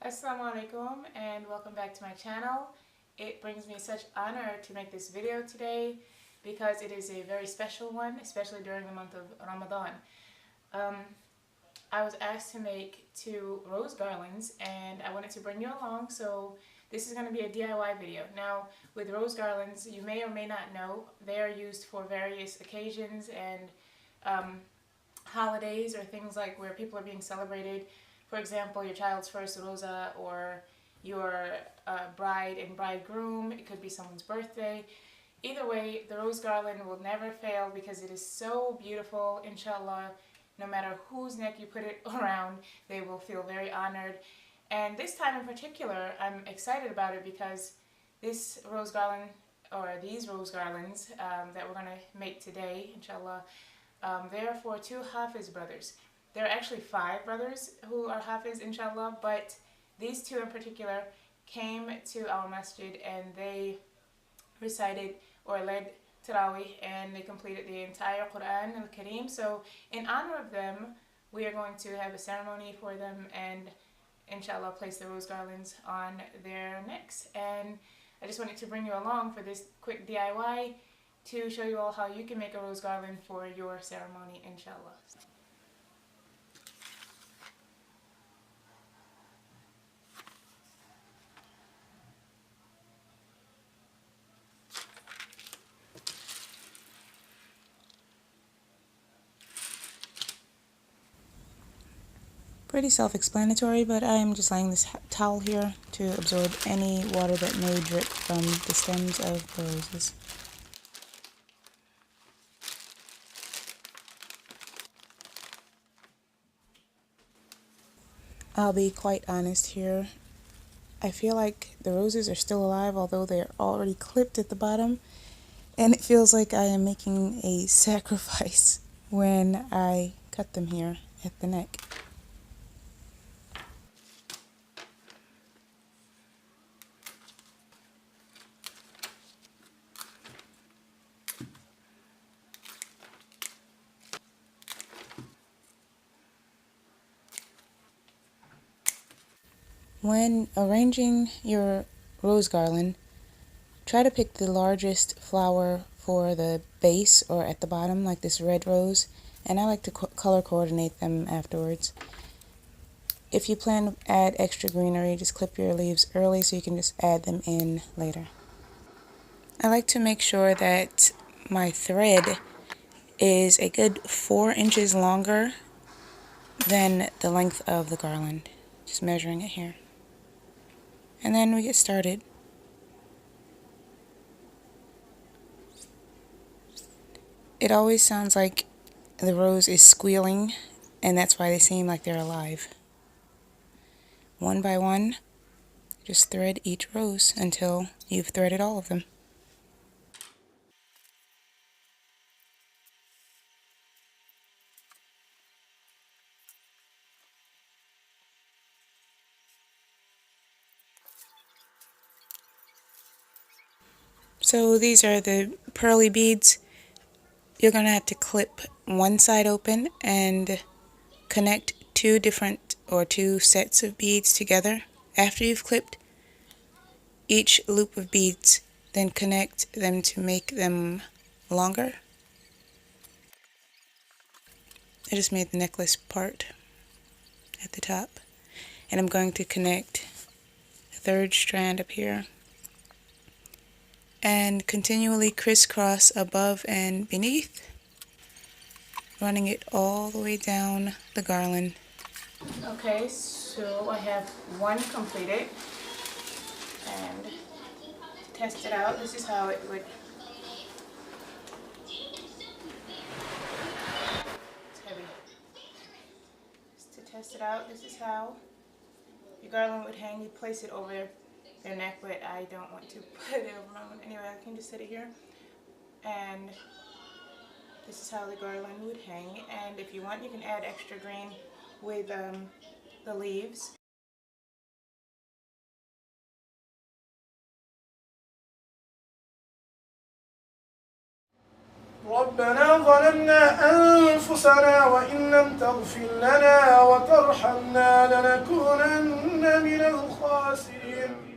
Assalamu alaikum and welcome back to my channel. It brings me such honor to make this video today because it is a very special one, especially during the month of Ramadan. I was asked to make 2 rose garlands and I wanted to bring you along, so this is going to be a DIY video. Now, with rose garlands, you may or may not know, they are used for various occasions and holidays or things like where people are being celebrated. For example, your child's first rosa or your bride and bridegroom. It could be someone's birthday. Either way, the rose garland will never fail because it is so beautiful, inshallah. No matter whose neck you put it around, they will feel very honored. And this time in particular, I'm excited about it because this rose garland, or these rose garlands that we're going to make today, inshallah, they are for 2 Hafiz brothers. There are actually 5 brothers who are Hafiz, inshallah, but these 2 in particular came to our masjid and they recited or led Taraweeh and they completed the entire Quran al-Kareem. So in honor of them, we are going to have a ceremony for them and inshallah place the rose garlands on their necks. And I just wanted to bring you along for this quick DIY to show you all how you can make a rose garland for your ceremony, inshallah. Pretty self-explanatory, but I am just laying this towel here to absorb any water that may drip from the stems of the roses. I'll be quite honest here. I feel like the roses are still alive, although they're already clipped at the bottom, and it feels like I am making a sacrifice when I cut them here at the neck. When arranging your rose garland, try to pick the largest flower for the base or at the bottom, like this red rose, and I like to color coordinate them afterwards. If you plan to add extra greenery, just clip your leaves early so you can just add them in later. I like to make sure that my thread is a good 4 inches longer than the length of the garland. Just measuring it here. And then we get started. It always sounds like the rose is squealing, and that's why they seem like they're alive. One by one, just thread each rose until you've threaded all of them. So these are the pearly beads. You're going to have to clip one side open and connect 2 sets of beads together. After you've clipped each loop of beads, then connect them to make them longer. I just made the necklace part at the top, and I'm going to connect a 3rd strand up here and continually crisscross above and beneath, running it all the way down the garland. Okay, so I have one completed, and to test it out, this is how it would. It's heavy. Just to test it out, this is how your garland would hang. You place it over their neck, but I don't want to put it over my own. Anyway, I can just set it here, and this is how the garland would hang. And if you want, you can add extra green with the leaves. ربنا ظلمنا أنفسنا وإن لم تغفر لنا وترحمنا لنكونن من الخاسرين